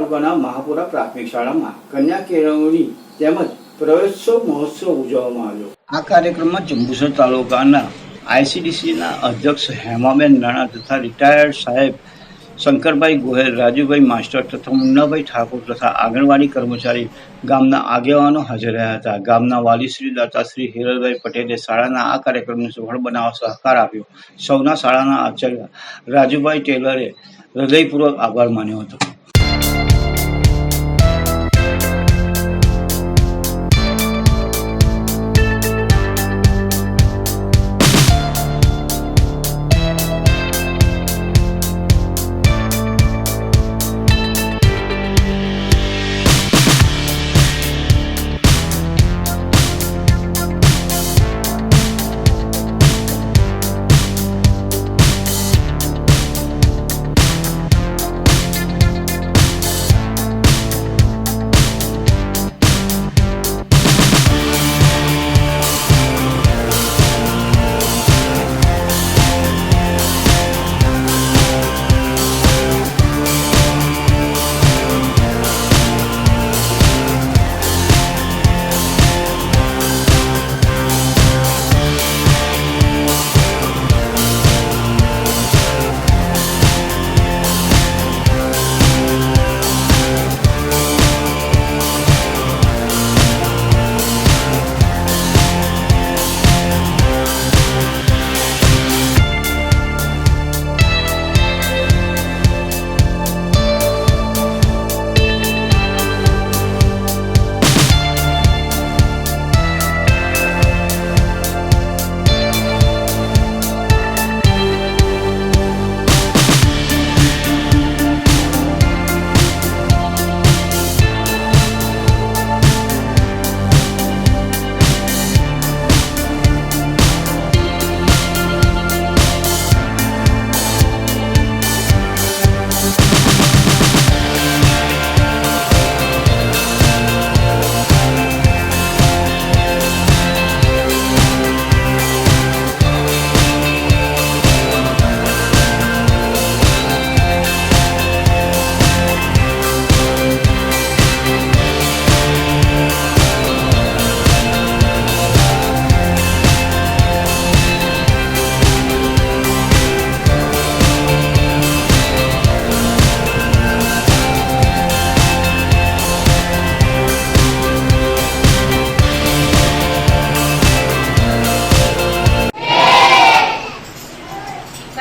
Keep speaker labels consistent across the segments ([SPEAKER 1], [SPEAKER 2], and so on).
[SPEAKER 1] તાલુકાના મહાપુરા પ્રાથમિક શાળામાં કન્યા કેળવણી તેમજ પ્રવેશોત્સવ મહોત્સવ ઉજવવામાં આવ્યો। આ કાર્યક્રમમાં જંબુસર તાલુકાના આઈસીડીસીના અધ્યક્ષ હેમાબેન નાણા તથા રિટાયર્ડ સાહેબ શંકરભાઈ ગોહેલ, રાજુભાઈ માસ્ટર તથા મુન્નાભાઈ ઠાકોર તથા આંગણવાડી કર્મચારી ગામના આગેવાનો હાજર રહ્યા હતા। ગામના વાલીશ્રી દાતાશ્રી હિરલભાઈ પટેલે શાળાના આ કાર્યક્રમને સફળ બનાવવા સહકાર આપ્યો। સૌના શાળાના આચાર્ય રાજુભાઈ ટેલરે હૃદયપૂર્વક આભાર માન્યો હતો।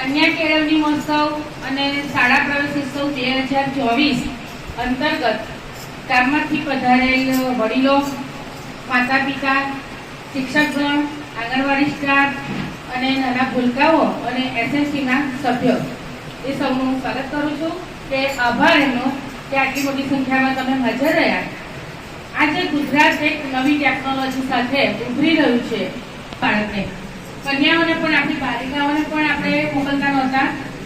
[SPEAKER 2] કન્યા કેળવણી મહોત્સવ અને શાળા પ્રવેશોત્સવ 2024 અંતર્ગત ગામમાંથી પધારેલ વડીલો, માતા પિતા, શિક્ષકગણ, આંગણવાડી સ્ટાફ અને નાના ભૂલકાઓ અને એસએસસીના સભ્યો એ સૌનું સ્વાગત કરું છું। કે આભાર એમનો કે આટલી મોટી સંખ્યામાં તમે હાજર રહ્યા। આજે ગુજરાત એક નવી ટેકનોલોજી સાથે ઉભરી રહ્યું છે। બાળકને કન્યાઓને પણ આપણી બાલિકાઓને પણ આપણે મોકલતા નહોતા,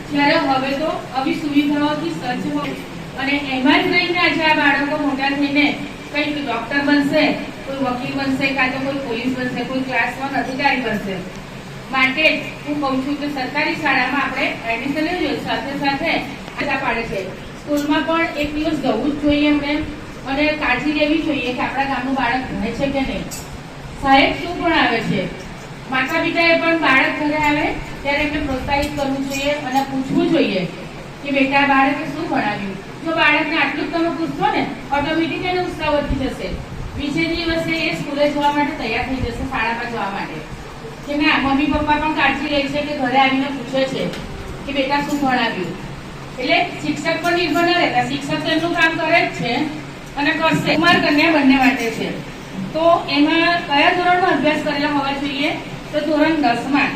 [SPEAKER 2] જ્યારે હવે તો આવી સુવિધાઓથી સજ્જ હોય અને એમાં જ રહીને આજે આ બાળકો મોટા થઈને કંઈક ડોક્ટર બનશે, કોઈ વકીલ બનશે, કાં તો કોઈ પોલીસ બનશે, કોઈ ક્લાસ 1 અધિકારી બનશે। માટે હું કહું છું કે સરકારી શાળામાં આપણે એડમિશન લેવું જોઈએ, સાથે સાથે આશા પાડે છે સ્કૂલમાં પણ એક દિવસ જવું જ જોઈએ એમણે અને કાળજી લેવી જોઈએ કે આપણા ગામનું બાળક ભણે છે કે નહીં, સાહેબ શું ભણાવે છે। માતા પિતાએ પણ બાળક ઘરે આવે ત્યારે એમને પ્રોત્સાહિત કરવું જોઈએ અને પૂછવું જોઈએ કે બેટા બાળકે શું ભણાવ્યું। જો બાળકને આટલું જ તમે પૂછશો ને, ઓટોમેટિક એને ઉત્સાહ વધી જશે, બીજે દિવસે એ સ્કૂલે જવા માટે તૈયાર થઈ જશે, શાળામાં જવા માટે કે ના મમ્મી પપ્પા પણ કાળજી લે છે કે ઘરે આવીને પૂછે છે કે બેટા શું ભણાવ્યું। એટલે શિક્ષક પણ નિર્ભર ન રહેતા, શિક્ષક એમનું કામ કરે જ છે અને કરશે। કુમાર કન્યા બંને માટે છે, તો એમાં કયા ધોરણનો અભ્યાસ કરેલા હોવા જોઈએ? તો ધોરણ 10માં